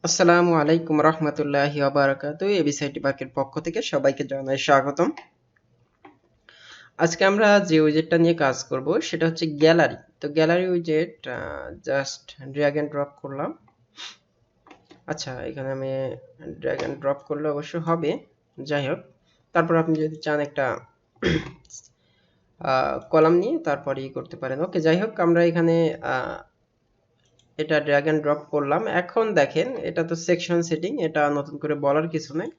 আসসালামু আলাইকুম রহমতুল্লাহি ওয়া বারাকাতুহু। এবিসাইটি পাকের পক্ষ থেকে সবাইকে জানাই স্বাগতম। আজকে আমরা যে উইজেটটা নিয়ে কাজ করব সেটা হচ্ছে গ্যালারি। তো গ্যালারি উইজেট জাস্ট ড্র্যাগ এন্ড ড্রপ করলাম। আচ্ছা, এখানে আমি ড্র্যাগ এন্ড ড্রপ করলে অবশ্য হবে, যাই হোক। তারপর আপনি যদি চান একটা কলাম নিয়ে তারপরে করতে পারেন। ওকে, যাই হোক, আমরা এখানে এটা ড্র্যাগ এন্ড ড্রপ করলাম। এখন দেখেন, এটা তো সেকশন সেটিং, এটা নতুন করে বলার কিছু নাই।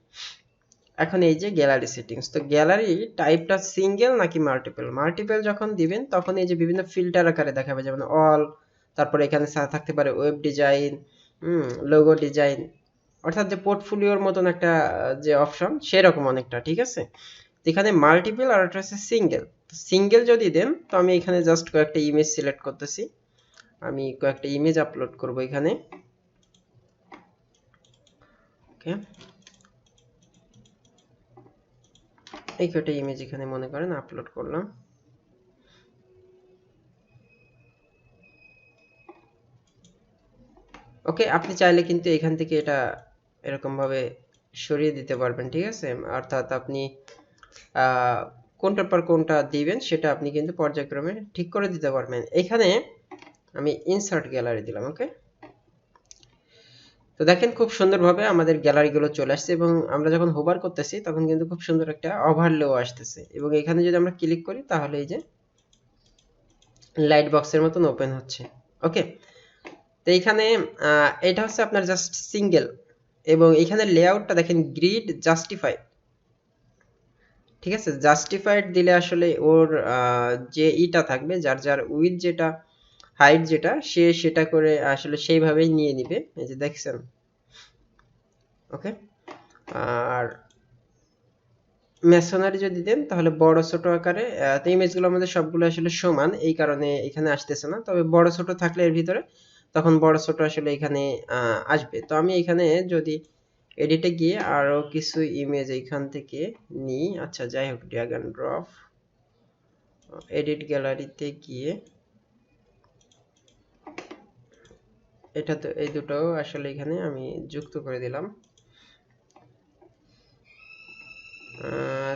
এখন এই যে গ্যালারি সেটিংস, তো গ্যালারি টাইপটা সিঙ্গেল নাকি মাল্টিপল। মাল্টিপল যখন দিবেন তখন এই যে বিভিন্ন ফিল্টার আকারে দেখাবে, যেমন অল, তারপরে এখানে থাকতে পারে ওয়েব ডিজাইন, লোগো ডিজাইন, অর্থাৎ যে পোর্টফোলিওর মতন একটা যে অপশন সেরকম অনেকটা, ঠিক আছে। এখানে মাল্টিপল আর একটা হচ্ছে সিঙ্গেল। সিঙ্গেল যদি দেন তো আমি এখানে জাস্ট কয়েকটা ইমেজ সিলেক্ট করতেছি, আমি কয়েকটা ইমেজ আপলোড করব এখানে। ওকে, এই কয়টা ইমেজ এখানে মনে করেন আপলোড করলাম। ওকে, আপনি চাইলে কিন্তু এখান থেকে এটা এরকম ভাবে সরিয়ে দিতে পারবেন, ঠিক আছে। অর্থাৎ আপনি কোনটার পর কোনটা দিবেন সেটা আপনি কিন্তু পর্যায়ক্রমে ঠিক করে দিতে পারবেন। এখানে আমি ইনসার্ট গ্যালারি দিলাম। ওকে, তো দেখেন খুব সুন্দরভাবে আমাদের গ্যালারিগুলো চলে আসছে, এবং আমরা যখন হোভার করতেছি তখন কিন্তু খুব সুন্দর একটা ওভারলেও আসতেছে, এবং এখানে যদি আমরা ক্লিক করি তাহলে এই যে লাইট বক্সের মতন ওপেন হচ্ছে। ওকে, তো এইখানে এটা হচ্ছে আপনার জাস্ট সিঙ্গেল, এবং এখানে লেআউটটা দেখেন গ্রিড জাস্টিফাই, ঠিক আছে। জাস্টিফাইড দিলে আসলে ওর যে ইটা থাকবে, যার যার উইথ যেটা, হাইট যেটা, সে সেটা করে আসলে সেইভাবেই নিয়ে নিবে, এই যে দেখছেন। ওকে, আর মেসনারি যদি দেন তাহলে বড় ছোট আকারে, তো ইমেজগুলো আমাদের সবগুলো আসলে সমান, এই কারণে এখানে আসতেছে না, তবে বড় ছোট থাকলে এর ভিতরে তখন বড় ছোট আসলে এখানে আসবে। তো আমি এখানে যদি এডিটে গিয়ে আরো কিছু ইমেজ এইখান থেকে নিই, আচ্ছা যাই হোক, ড্র্যাগ এন্ড ড্রপ, এডিট গ্যালারিতে গিয়ে এটা, তো এই দুটো আসলে এখানে আমি যুক্ত করে দিলাম।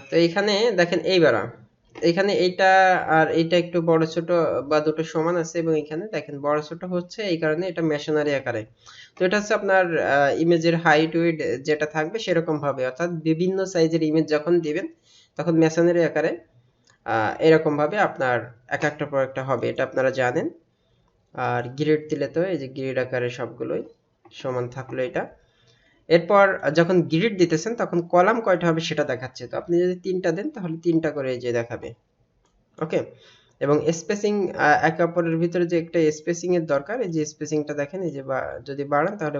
তো এইখানে দেখেন এইবার এখানে এইটা আর এইটা একটু বড় ছোট বা দুটো সমান আছে, এবং এখানে দেখেন বড় ছোট হচ্ছে, এই কারণে এটা মেশনারি আকারে। তো এটা হচ্ছে আপনার ইমেজের হাইট উইড যেটা থাকবে সেরকম ভাবে, অর্থাৎ বিভিন্ন সাইজের ইমেজ যখন দিবেন তখন মেশনারি আকারে এরকম ভাবে আপনার এক একটা পর একটা হবে, এটা আপনারা জানেন। আর গ্রিড দিলে তো এই যে গ্রিড আকারে সবগুলোই সমান থাকলো এটা। এরপর যখন গ্রিড দিতেছেন তখন কলাম কয়টা হবে সেটা দেখাচ্ছে, তো আপনি যদি 3টা দেন তাহলে 3টা করে এই যে দেখাবে। ওকে, এবং স্পেসিং, একে অপরের ভিতরে যে একটা স্পেসিং এর দরকার, এই যে স্পেসিংটা দেখেন, এই যে যদি বাড়ান তাহলে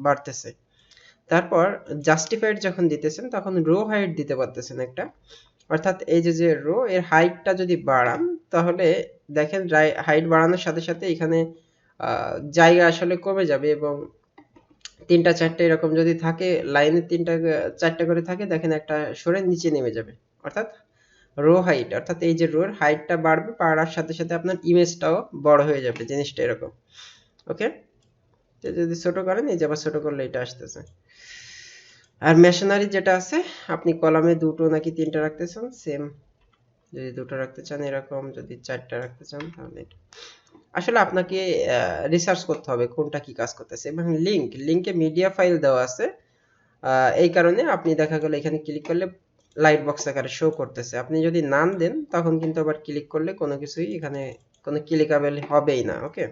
বাড়তেছে। তারপর জাস্টিফাইড যখন দিতেছেন তখন রো হাইট দিতে পারতেছেন একটা, অর্থাৎ এই যে যে রো এর হাইটটা যদি বাড়ান তাহলে দেখেন হাইট বাড়ানোর সাথে সাথে এখানে জায়গা আসলে কমে যাবে, এবং 3টা 4টা এরকম যদি থাকে, লাইনে 3টা 4টা করে থাকে, দেখেন একটা সরে নিচে নেমে যাবে। অর্থাৎ রো হাইট, অর্থাৎ এই যে রোর হাইটটা বাড়বে, বাড়ার সাথে সাথে আপনার ইমেজটাও বড় হয়ে যাবে, জিনিসটা এরকম। ওকে, যদি ছোট করেন, এই যে আবার ছোট করলে এটা আসতেছে। আর মেশনারি যেটা আছে, আপনি কলামে 2টো নাকি 3টা রাখতে চান সেম, যদি 2টো রাখতে চান এরকম, যদি 4টা রাখতে চান তাহলে এটা। আসলে আপনাকে রিসার্চ করতে হবে কোনটা কি কাজ করতেছে, এবং লিংকে মিডিয়া ফাইল দেওয়া আছে, এই কারণে আপনি দেখা গেল এখানে ক্লিক করলে লাইট বক্স আকারে শো করতেছে। আপনি যদি নাম দেন তখন কিন্তু আবার ক্লিক করলে কোনো কিছুই এখানে কোনো ক্লিকাবেল হবেই না। ওকে,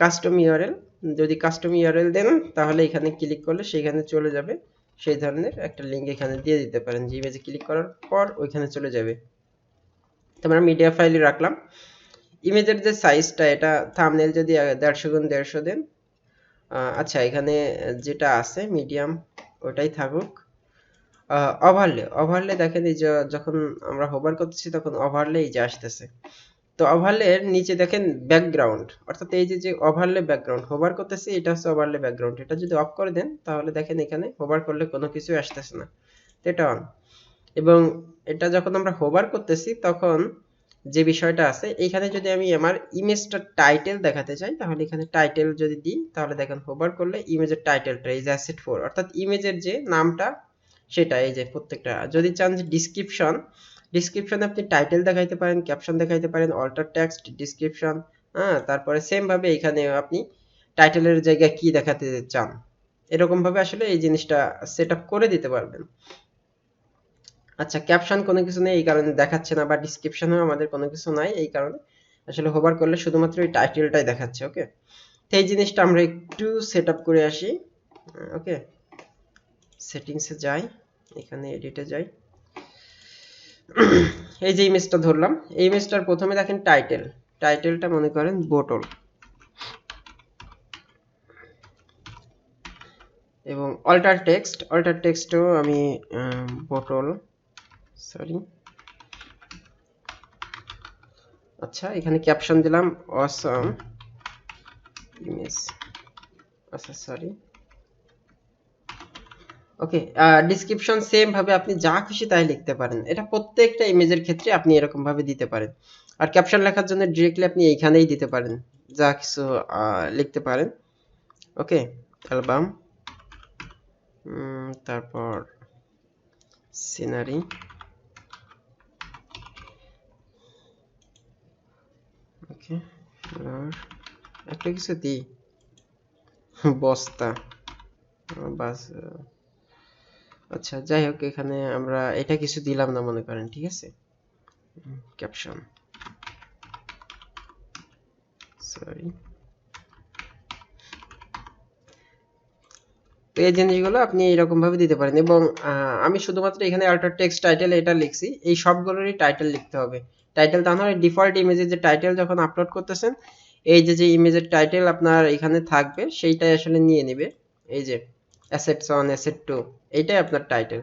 কাস্টম ইউআরএল, যদি কাস্টম ইউআরএল দেন তাহলে এখানে ক্লিক করলে সেখানে চলে যাবে, সেই ধরনের একটা লিঙ্ক এখানে দিয়ে দিতে পারেন, যে ইমেজে ক্লিক করার পর ওইখানে চলে যাবে। তো আমরা মিডিয়া ফাইলে রাখলাম। ইমেজের যে সাইজটা, এটা থাম্বনেল যদি 150x150 দেন, আচ্ছা এখানে যেটা আছে মিডিয়াম ওটাই থাকুক। ওভারলে দেখেন, এই যে যখন আমরা হোভার করতেছি তখন ওভারলে এই যে আসতেছে। তো ওভারলে এর নিচে দেখেন ব্যাকগ্রাউন্ড, অর্থাৎ এই যে যে ওভারলে ব্যাকগ্রাউন্ড হোভার করতেছি, এটা হচ্ছে ওভারলে ব্যাকগ্রাউন্ড। এটা যদি অফ করে দেন তাহলে দেখেন এখানে হোভার করলে কোনো কিছুই আসতেছে না, তো এটা অন। এবং এটা যখন আমরা হোভার করতেছি তখন যে বিষয়টা আছে এইখানে যদি আমি আমার ইমেজটার টাইটেল দেখাতে চাই তাহলে এখানে টাইটেল যদি দিই তাহলে দেখেন হোভার করলে ইমেজের টাইটেলটা এই যে অ্যাসেট 4 অর্থাৎ ইমেজের যে নামটা সেটা এই যে প্রত্যেকটা যদি চান যে ডিসক্রিপশনে আপনি টাইটেল দেখাইতে পারেন, ক্যাপশন দেখাইতে পারেন, অল্টার টেক্সট, ডিসক্রিপশন, হ্যাঁ, তারপরে সেম ভাবে এখানে আপনি টাইটেলের জায়গায় কি দেখাতে চান এরকম ভাবে আসলে এই জিনিসটা সেটআপ করে দিতে পারবেন। আচ্ছা, ক্যাপশন কোনো কিছু নেই এই কারণে দেখাচ্ছে না, বা ডিসক্রিপশনেও আমাদের কোনো কিছু নাই এই কারণে আসলে হোভার করলে শুধুমাত্র এই টাইটেলটাই দেখাচ্ছে। ওকে, তো এই জিনিসটা আমরা একটু সেটআপ করে আসি। ওকে, সেটিংসে যাই, এখানে এডিটে যাই। এই যে ইমেজটা ধরলাম, এই ইমেজটার প্রথমে দেখেন টাইটেলটা মনে করেন বোটল, এবং অল্টার টেক্সটও আমি বোটল, সরি। আচ্ছা, এখানে ক্যাপশন দিলাম অসম ইমেজ, আচ্ছা সরি। ওকে, ডেসক্রিপশন সেম ভাবে আপনি যা খুশি তাই লিখতে পারেন, এটা প্রত্যেকটা ইমেজের ক্ষেত্রে আপনি এরকম ভাবে দিতে পারেন। আর ক্যাপশন লেখার জন্য ডিরেক্টলি আপনি এইখানেই দিতে পারেন, যা কিছু লিখতে পারেন। ওকে, অ্যালবাম, তারপর সিনারি, ওকে, একটা কিছু দিই, বস্তা, বাস। আচ্ছা যাই হোক, এখানে আমরা এটা কিছু দিলাম না মনে করেন, ঠিক আছে। Caption, sorry. তো এই জিনিসগুলো আপনি এরকম ভাবে দিতে পারেন, এবং আমি শুধুমাত্র এখানে অল্টার টেক্সট টাইটেল এটা লিখছি, এই সবগুলোরই টাইটেল লিখতে হবে। টাইটেল তা নয়, ডিফল্ট ইমেজের যে টাইটেল যখন আপলোড করতেছেন এই যে ইমেজের টাইটেল আপনার এখানে থাকবে সেইটাই আসলে নিয়ে নেবে, এই যে অ্যাসেটস 1 অ্যাসেট 2 এইটাই আপনার টাইটেল।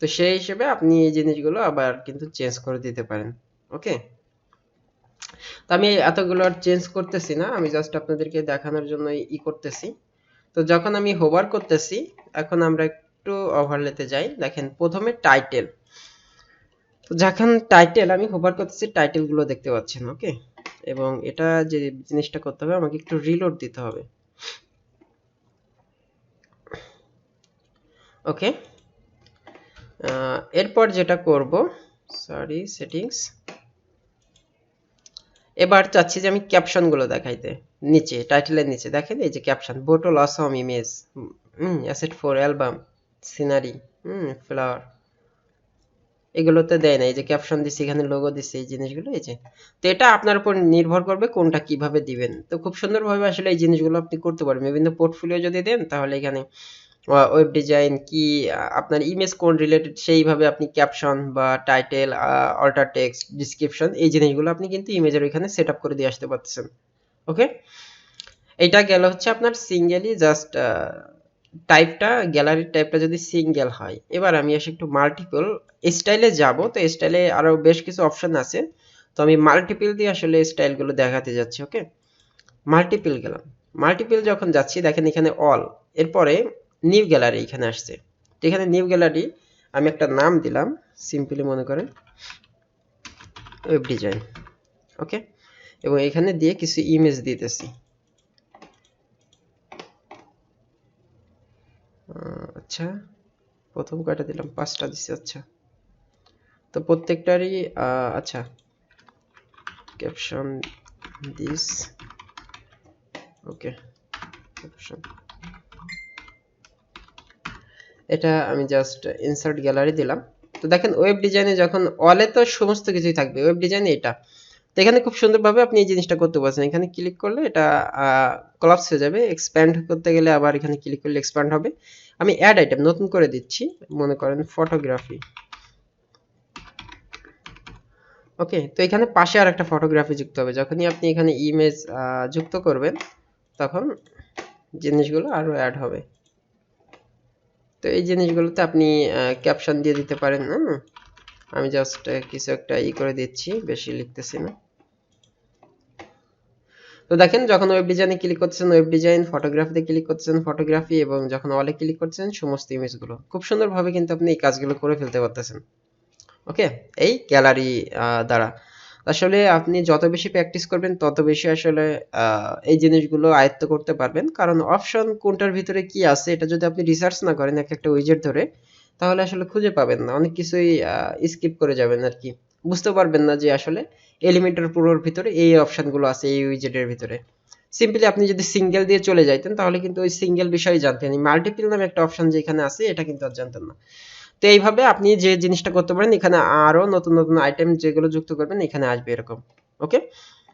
তো সেই হিসেবে আপনি এই জিনিসগুলো আবার কিন্তু চেঞ্জ করে দিতে পারেন। ওকে, তো আমি এতগুলো আর চেঞ্জ করতেছি না, আমি জাস্ট আপনাদেরকে দেখানোর জন্য করতেছি। তো যখন আমি হোভার করতেছি, এখন আমরা একটু ওভারলেতে যাই, দেখেন প্রথমে টাইটেল। তো যখন টাইটেল আমি হোভার করতেছি টাইটেল গুলো দেখতে পাচ্ছেন। ওকে, এবং এটা যে জিনিসটা করতে হবে আমাকে একটু রিলোড দিতে হবে। ওকে, এরপর যেটা করব, সরি সেটিংস, এবার চাচ্ছি যে আমি ক্যাপশন গুলো দেখাইতে। নিচে টাইটেলের নিচে দেখেন এই যে caption, bottle awesome image, asset 4 album, scenery, flower, এগুলোতে দেয় না। এই যে ক্যাপশন দিছি, এখানে লোগো দিছি, এই জিনিসগুলো এই যে। তো এটা আপনার উপর নির্ভর করবে কোনটা কিভাবে দিবেন। তো খুব সুন্দরভাবে আসলে এই জিনিসগুলো আপনি করতে পারবেন। বিভিন্ন পোর্টফোলিও যদি দেন তাহলে এখানে ওয়েব ডিজাইন কি, আপনার ইমেজ কোন রিলেটেড সেইভাবে আপনি ক্যাপশন বা টাইটেল, অল্টার টেক্সট, ডেসক্রিপশন এই জিনিসগুলো আপনি কিন্তু ইমেজের ওইখানে সেটআপ করে দিয়ে আসতে পারতেছেন। ওকে, এটা গেল হচ্ছে আপনার সিঙ্গেলি জাস্ট টাইপটা, গ্যালারির টাইপটা যদি সিঙ্গেল হয়। এবার আমি এসে একটু মাল্টিপল স্টাইলে যাব। তো স্টাইলে আরো বেশ কিছু অপশন আছে, তো আমি মাল্টিপল দিয়ে আসলে স্টাইলগুলো দেখাতে যাচ্ছি। ওকে, মাল্টিপল গেলাম, মাল্টিপল যখন যাচ্ছি দেখেন এখানে অল, এরপরে নিউ গ্যালারি এখানে আসছে। তো এখানে নিউ গ্যালারি আমি একটা নাম দিলাম, সিম্পলি মনে করেন ওয়েব ডিজাইন। ওকে, এবং এখানে দিয়ে কিছু ইমেজ দিতেছি। আচ্ছা, প্রথম কয়টা দিলাম, 5টা দিছি। আচ্ছা, তো প্রত্যেকটারই আচ্ছা, ক্যাপশন দিস, ওকে, ক্যাপশন, এটা আমি জাস্ট ইনসার্ট গ্যালারি দিলাম। তো দেখেন ওয়েব ডিজাইনে যখন অলে তো সমস্ত কিছুই থাকবে, ওয়েব ডিজাইনে এটা। তো এখানে খুব সুন্দরভাবে আপনি এই জিনিসটা করতে পারছেন। এখানে ক্লিক করলে এটা কোলাপস হয়ে যাবে, এক্সপ্যান্ড করতে গেলে আবার এখানে ক্লিক করলে এক্সপ্যান্ড হবে। আমি অ্যাড আইটেম নতুন করে দিচ্ছি, মনে করেন ফটোগ্রাফি। ওকে, তো এখানে পাশে আর একটা ফটোগ্রাফি যুক্ত হবে। যখনই আপনি এখানে ইমেজ যুক্ত করবেন তখন জিনিসগুলো আরো অ্যাড হবে। তো এই জিনিসগুলোতে আপনি ক্যাপশন দিয়ে দিতে পারেন। আমি জাস্ট কিছু একটা করে দিচ্ছি, বেশি লিখতেছি না। তো দেখেন যখন ওয়েব ডিজাইনে ক্লিক করতেছেন ওয়েব ডিজাইন, ফটোগ্রাফিতে ক্লিক করতেছেন ফটোগ্রাফি, এবং যখন অলে ক্লিক করছেন সমস্ত ইমেজগুলো খুব সুন্দরভাবে কিন্তু আপনি এই কাজগুলো করে ফেলতে পারতেছেন। ওকে, এই গ্যালারি দ্বারা। আসলে আপনি যত বেশি প্র্যাকটিস করবেন তত বেশি আসলে এই জিনিসগুলো আয়ত্ত করতে পারবেন, কারণ অপশন কোনটার ভিতরে কি আছে এটা যদি আপনি রিসার্চ না করেন এক একটা উইজেট ধরে, তাহলে আসলে খুঁজে পাবেন না, অনেক কিছুই স্কিপ করে যাবেন আর কি, বুঝতে পারবেন না যে আসলে এলিমেন্টর প্রোর ভিতরে এই অপশনগুলো আছে এই উইজেটের ভিতরে। সিম্পলি আপনি যদি সিঙ্গেল দিয়ে চলে যাইতেন তাহলে কিন্তু ওই সিঙ্গেল বিষয়ে জানতেন, মাল্টিপল নামে একটা অপশন যেখানে আছে এটা কিন্তু আর জানতেন না। তো এইভাবে আপনি যে জিনিসটা করতে পারেন, এখানে আরো নতুন নতুন আইটেম যেগুলো যুক্ত করবেন এখানে আসবে এরকম। ওকে,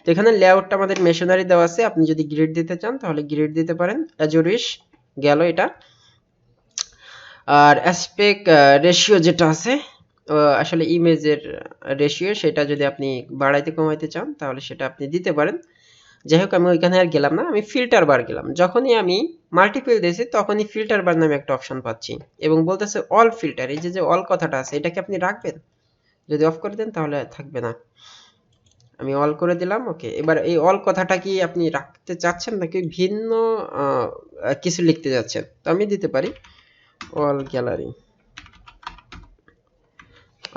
তো এখানে লেআউটটা আমাদের মেশিনারি দেওয়া আছে, আপনি যদি গ্রিড দিতে চান তাহলে গ্রিড দিতে পারেন, অ্যাজুরিশ গেল এটা। আর অ্যাসপেক্ট রেশিও যেটা আছে, আসলে ইমেজের রেশিও, সেটা যদি আপনি বাড়াইতে কমাইতে চান তাহলে সেটা আপনি দিতে পারেন। যাই হোক, আমি ওইখানে আর গেলাম না, আমি ফিল্টার বার গেলাম। যখনই আমি মাল্টিপল দিয়েছি তখনই ফিল্টার বার নামে একটা অপশন পাচ্ছি এবং বলতেছে অল ফিল্টার, এই যে অল কথাটা আছে এটাকে আপনি রাখবেন, যদি অফ করে দেন তাহলে থাকবে না। আমি অল করে দিলাম। ওকে, এবার এই অল কথাটা কি আপনি রাখতে চাচ্ছেন নাকি ভিন্ন কিছু লিখতে যাচ্ছেন? তো আমি দিতে পারি অল গ্যালারি।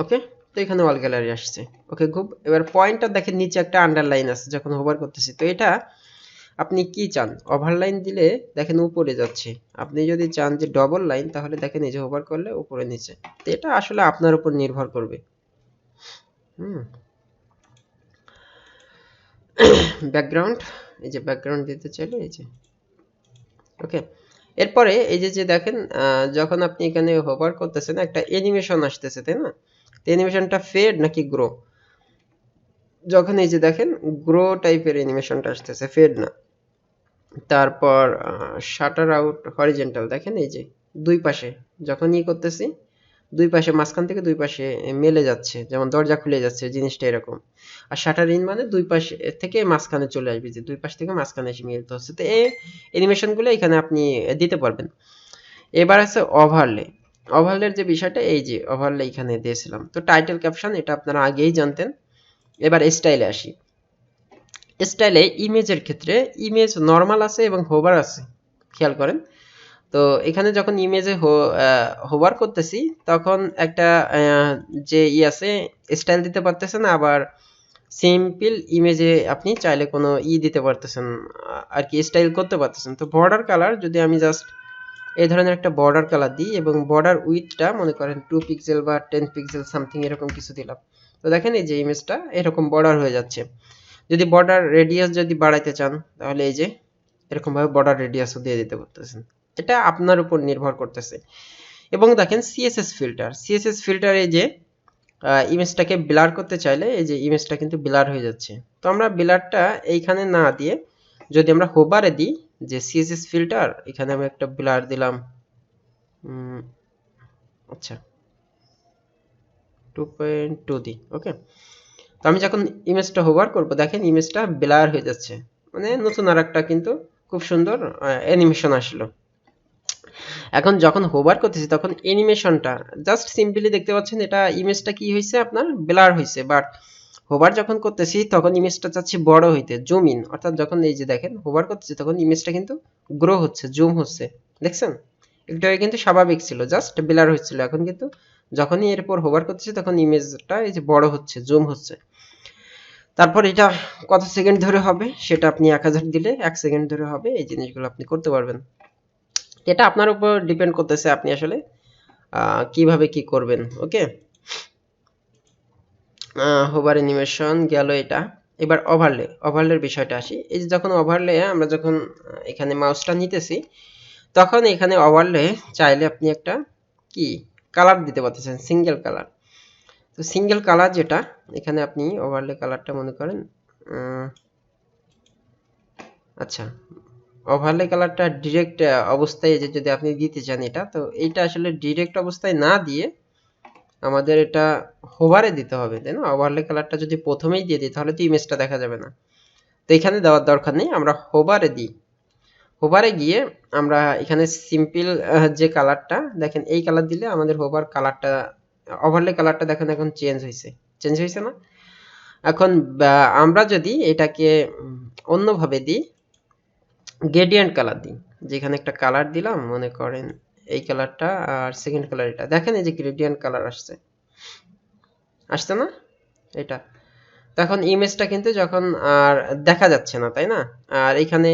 ওকে, তো এখানে অল গ্যালারি আসছে। ওকে, খুব। এবার পয়েন্টটা দেখেন নিচে একটা আন্ডারলাইন আছে যখন হোভার করতেছি, তো এটা আপনি কি চান? ওভারলাইন দিলে দেখেন উপরে যাচ্ছে, আপনি যদি চান যে ডবল লাইন তাহলে দেখেন এই যে হোভার করলে উপরে নিচে। তো এটা আসলে আপনার উপর নির্ভর করবে। ব্যাকগ্রাউন্ড, এই যে ব্যাকগ্রাউন্ড দিতে চাইলে এই যে। ওকে, এরপরে এই যে দেখেন যখন আপনি এখানে হোভার করতেছেন একটা অ্যানিমেশন আসতেছে, তাই না? তো অ্যানিমেশনটা ফেড নাকি গ্রো? যখন এই যে দেখেন গ্রো টাইপের অ্যানিমেশনটা আসতেছে, ফেড না। তারপর শাটার আউট হরিজন্টাল, দেখেন এই যে দুই পাশে যখন করতেছি দুই পাশে, মাঝখান থেকে দুই পাশে মেলে যাচ্ছে, যেমন দরজা খুলে যাচ্ছে জিনিসটা এরকম। আর শাটার ইন মানে দুই পাশ থেকে মাঝখানে চলে আসবে, যে দুই পাশ থেকে মাঝখানে এসে মিলতে হচ্ছে। তো এই অ্যানিমেশন গুলো এখানে আপনি দিতে পারবেন। এবার আছে ওভারলে। ওভারলের যে বিষয়টা, এই যে ওভারলে এখানে দিয়েছিলাম। তো টাইটেল ক্যাপশন এটা আপনারা আগেই জানতেন। এবার স্টাইলে আসি। স্টাইলে ইমেজের ক্ষেত্রে ইমেজ নরমাল আছে এবং হোভার আছে, খেয়াল করেন। তো এখানে যখন ইমেজে হোভার করতেছি তখন একটা যে আছে স্টাইল দিতে পারতেছেন, আবার সিম্পল ইমেজে আপনি চাইলে কোনো দিতে পারতেছেন আর কি, স্টাইল করতে পারতেছেন। তো বর্ডার কালার যদি আমি জাস্ট এই ধরনের একটা বর্ডার কালার দিই এবং বর্ডার উইথটা মনে করেন 2 পিক্সেল বা 10 পিক্সেল সামথিং এরকম কিছু দিলাম, তো দেখেন এই যে ইমেজটা এরকম বর্ডার হয়ে যাচ্ছে। যদি বর্ডার রেডিয়াস যদি বাড়াইতে চান তাহলে এই যে এরকম ভাবে বর্ডার রেডিয়াসও দিয়ে দিতে পারতেছেন। এটা আপনার উপর নির্ভর করতেছে। এবং দেখেন সিএসএস ফিল্টার, সিএসএস ফিল্টার এই যে ইমেজটাকে ব্লার করতে চাইলে এই যে ইমেজটা কিন্তু ব্লার হয়ে যাচ্ছে। তো আমরা ব্লারটা এইখানে না দিয়ে যদি আমরা হোভারে দিই যে সিএসএস ফিল্টার, এখানে আমি একটা ব্লার দিলাম, আচ্ছা 2.2 দিই। ওকে, তো আমি যখন ইমেজটা হোভার করব দেখেন ইমেজটা ব্লার হয়ে যাচ্ছে, মানে নতুন আর একটা কিন্তু খুব সুন্দর অ্যানিমেশন আসলো। এখন যখন হোভার করতেছি তখন অ্যানিমেশনটা জাস্ট সিম্পলি দেখতে পাচ্ছেন এটা ইমেজটা কি হয়েছে আপনার ব্লার হয়েছে, বাট হোভার যখন করতেছি তখন ইমেজটা চাচ্ছি বড় হইতে, জুম ইন, অর্থাৎ যখন এই যে দেখেন হোভার করতেছি তখন ইমেজটা কিন্তু গ্রো হচ্ছে, জুম হচ্ছে, দেখছেন? একটু আগে কিন্তু স্বাভাবিক ছিল, জাস্ট ব্লার হচ্ছিল, এখন কিন্তু যখনই এরপর হোভার করতেছি তখন ইমেজটা এই যে বড় হচ্ছে, জুম হচ্ছে। তারপর এটা কত সেকেন্ড ধরে হবে সেটা আপনি 1000 দিলে 1 সেকেন্ড ধরে হবে, এই জিনিসগুলো আপনি করতে পারবেন। এটা আপনার উপর ডিপেন্ড করতেছে আপনি আসলে কিভাবে কি করবেন। ওকে, হোভার অ্যানিমেশন গেল এটা। এবার ওভারলে, ওভারলের বিষয়টা আসি। এই যে যখন ওভারলে আমরা যখন এখানে মাউসটা নিতেছি তখন এখানে ওভারলে চাইলে আপনি একটা কি কালার দিতে পারতেছেন, সিঙ্গেল কালার। তো সিঙ্গেল কালার যেটা এখানে আপনি ওভারলে কালারটা মনে করেন আচ্ছা, ওভারলে কালারটা ডিরেক্ট অবস্থায় যে যদি আপনি দিতে চান এটা, তো এইটা আসলে ডিরেক্ট অবস্থায় না দিয়ে আমাদের এটা হোভারে দিতে হবে, তাই না? ওভারলে কালারটা যদি প্রথমেই দিয়ে দিই তাহলে তো ইমেজটা দেখা যাবে না। তো এখানে দেওয়ার দরকার নেই, আমরা হোভারে দিই। হোভারে গিয়ে আমরা এখানে সিম্পল যে কালারটা দেখেন এই কালার দিলে আমাদের হোভার কালারটা, ওভারলে কালারটা দেখেন এখন চেঞ্জ হয়েছে না? এখন আমরা যদি এটাকে অন্যভাবে দিই, গ্রেডিয়েন্ট কালার দিই, যেখানে একটা কালার দিলাম মনে করেন এই কালারটা আর সেকেন্ড কালার এটা, দেখেন এই যে গ্রেডিয়েন্ট কালার আসছে না এটা? তখন ইমেজটা কিন্তু যখন আর দেখা যাচ্ছে না, তাই না? আর এখানে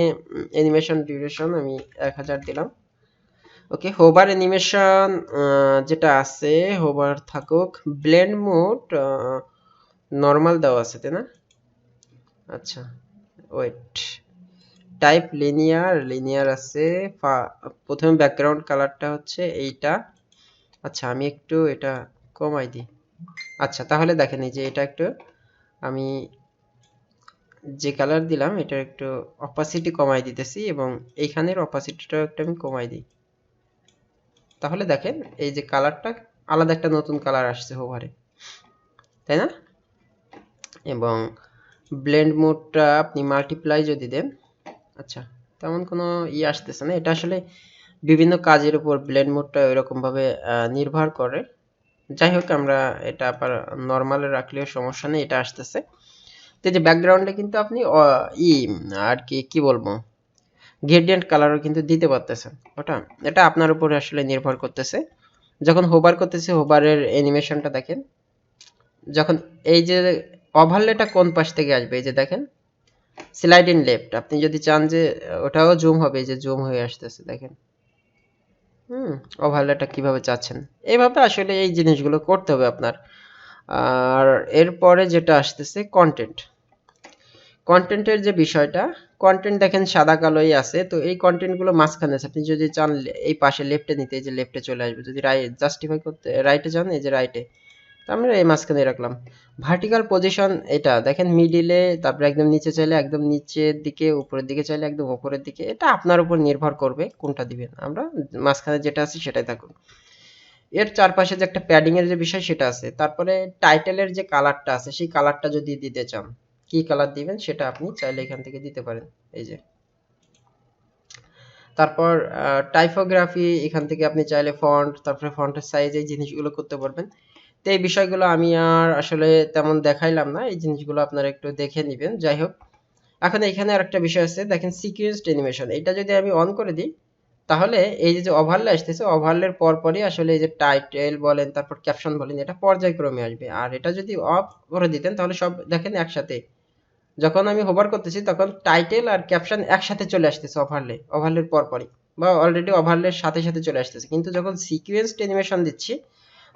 অ্যানিমেশন ডিউরেশন আমি 1000 দিলাম। ওকে, হোভার অ্যানিমেশন যেটা আছে হোভার থাকুক, ব্লেন্ড মোড নরমাল দেওয়া আছে, তাই না? আচ্ছা, ওয়েট, টাইপ লিনিয়ার, লিনিয়ার আছে। প্রথমে ব্যাকগ্রাউন্ড কালারটা হচ্ছে এইটা। আচ্ছা, আমি একটু এটা কমাই দিই। আচ্ছা, তাহলে দেখেন এই যে এটা একটু আমি যে কালার দিলাম এটার একটু অপাসিটি কমাই দিতেছি এবং এইখানের অপাসিটিটাও একটু আমি কমাই দিই। তাহলে দেখেন এই যে কালারটা আলাদা একটা নতুন কালার আসছে হোভারে, তাই না? এবং ব্লেন্ড মোডটা আপনি মাল্টিপ্লাই যদি দেন, আচ্ছা তেমন কোনো আসতেছে না। এটা আসলে বিভিন্ন কাজের উপর ব্লেন্ড মোডটা এরকম ভাবে নির্ভর করে। যাই হোক, আমরা এটা আবার নরমালে রাখলেও সমস্যা নেই, এটা আসতেছে। তো এই যে ব্যাকগ্রাউন্ডে কিন্তু আপনি আর কি বলবো, গ্রেডিয়েন্ট কালারও কিন্তু দিতে পারতেছেন। ওটা এটা আপনার উপরে আসলে নির্ভর করতেছে। যখন হোভার করতেছে হোভারের অ্যানিমেশনটা দেখেন, যখন এই যে ওভারলেটা কোন পাশ থেকে আসবে, এই যে দেখেন স্লাইড ইন লেফট, আপনি যদি চান যে ওটাও জুম হবে, এই যে জুম হয়ে আসতেছে দেখেন। ওভারলেটা কিভাবে চাচ্ছেন, এইভাবে আসলে এই জিনিসগুলো করতে হবে আপনার। আর এরপরে যেটা আসতেছে কন্টেন্ট, কন্টেন্টের যে বিষয়টা, কন্টেন্ট দেখেন সাদা কালোই আছে, তো এই কন্টেন্টগুলো মাঝখানে আছে। আপনি যদি চান এই পাশে লেফটে নিতে, এই যে লেফটে চলে আসবে। যদি জাস্টিফাই করতে রাইটে যান, এই যে রাইটে, তো আমরা এই মাঝখানে রাখলাম। ভার্টিক্যাল পজিশন এটা দেখেন মিডিলে, তারপরে একদম নিচে চাইলে একদম নিচের দিকে, উপরের দিকে চাইলে একদম উপরের দিকে, এটা আপনার উপর নির্ভর করবে কোনটা দিবেন। আমরা মাঝখানে যেটা আছে সেটাই থাকুন। এর চারপাশে যে একটা প্যাডিং এর যে বিষয় সেটা আছে। তারপরে টাইটেলের যে কালারটা আছে সেই কালারটা যদি দিতে চান, কি কালার দিবেন সেটা আপনি চাইলে এখান থেকে দিতে পারেন, এই যে। তারপর টাইপোগ্রাফি, এখান থেকে আপনি চাইলে ফন্ট, তারপরে ফন্টের সাইজ, এই জিনিসগুলো করতে পারবেন। তো এই বিষয়গুলো আমি আর আসলে তেমন দেখাইলাম না, এই জিনিসগুলো আপনারা একটু দেখে নেবেন। যাই হোক, এখন এখানে আরেকটা বিষয় আছে, দেখেন সিকোয়েন্সড অ্যানিমেশন, এটা যদি আমি অন করে দিই, তাহলে এই যে ওভারলে আসতেছে, ওভারলের পরপরই আসলে এই যে টাইটেল বলেন, তারপর ক্যাপশন বলেন, এটা পর্যায়ক্রমে আসবে। আর এটা যদি অফ করে দিতেন তাহলে সব দেখেন একসাথে, যখন আমি হোভার করতেছি তখন টাইটেল আর ক্যাপশন একসাথে চলে আসতেছে ওভারলের পরপরই, বা অলরেডি ওভারলের সাথে সাথে চলে আসতেছে। কিন্তু যখন সিকোয়েন্সড অ্যানিমেশন দিচ্ছি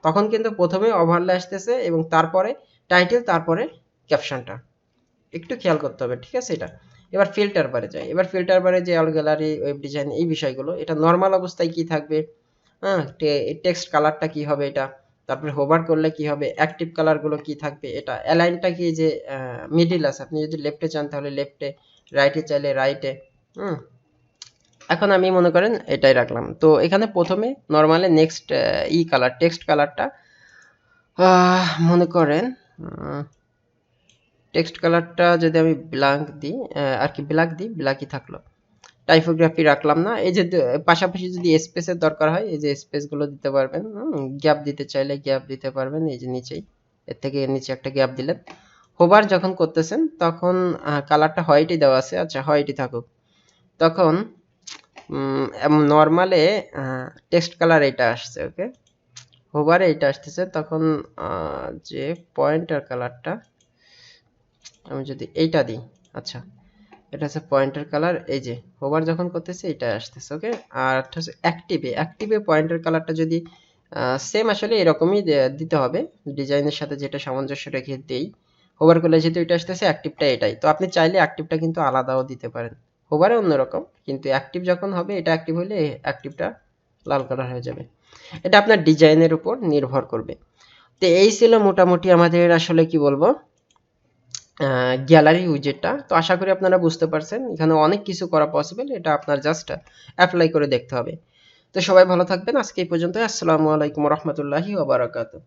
তখন কিন্তু প্রথমে ওভারলে আসতেছে এবং তারপরে টাইটেল, তারপরে ক্যাপশনটা। একটু খেয়াল করতে হবে, ঠিক আছে? এটা এবার ফিল্টার বারে যাই। এবার ফিল্টার বারে যে অল গ্যালারি, ওয়েব ডিজাইন, এই বিষয়গুলো, এটা নর্মাল অবস্থায় কি থাকবে, হ্যাঁ, টেক্সট কালারটা কি হবে এটা, তারপরে হোভার করলে কি হবে, অ্যাক্টিভ কালার গুলো কি থাকবে, এটা অ্যালাইনটা কি, যে মিডিল আছে, আপনি যদি লেফটে চান তাহলে লেফটে, রাইটে চাইলে রাইটে। এখন আমি মনে করেন এটাই রাখলাম। তো এখানে প্রথমে নরমালি নেক্সট কালার, টেক্সট কালারটা মনে করেন টেক্সট কালারটা যদি আমি ব্ল্যাঙ্ক দিই, আর কি ব্ল্যাক দিই, ব্ল্যাকই থাকলো। টাইপোগ্রাফি রাখলাম না। এই যে পাশাপাশি যদি স্পেসের দরকার হয়, এই যে স্পেস গুলো দিতে পারবেন। গ্যাপ দিতে চাইলে গ্যাপ দিতে পারবেন, এই যে নিচেই, এর থেকে নিচে একটা গ্যাপ দিলেন। হোভার যখন করতেছেন তখন কালারটা হোয়াইটই দেওয়া আছে, আচ্ছা হোয়াইটই থাকুক। তখন নর্মালে টেক্সট কালার এটা আসছে, ওকে, হোভারে এটা আসতেছে। তখন যে পয়েন্টার কালারটা আমি যদি এইটা দিই, আচ্ছা এটা হচ্ছে পয়েন্টার কালার, এই যে হোভার যখন করতেছে এটা আসতেছে, ওকে। আর হচ্ছে অ্যাক্টিভে পয়েন্টার কালারটা যদি সেম আসলে এরকমই দিতে হবে, ডিজাইনের সাথে যেটা সামঞ্জস্য রেখে দেই। হোভার করলে যেহেতু এটা আসতেছে, অ্যাক্টিভটা এটাই, তো আপনি চাইলে অ্যাক্টিভটা কিন্তু আলাদাও দিতে পারেন। হোভারে অন্যরকম, কিন্তু অ্যাক্টিভ যখন হবে, এটা অ্যাক্টিভ হলে অ্যাক্টিভটা লাল কালার হয়ে যাবে। এটা আপনার ডিজাইনের উপর নির্ভর করবে। তো এই ছিল মোটামুটি আমাদের আসলে কি বলবো গ্যালারি উইজেটটা। তো আশা করি আপনারা বুঝতে পারছেন, এখানে অনেক কিছু করা পসিবল, এটা আপনার জাস্ট অ্যাপ্লাই করে দেখতে হবে। তো সবাই ভালো থাকবেন, আজকে এই পর্যন্ত। আসসালামু আলাইকুম রহমতুল্লাহি ওয়া বারাকাতুহু।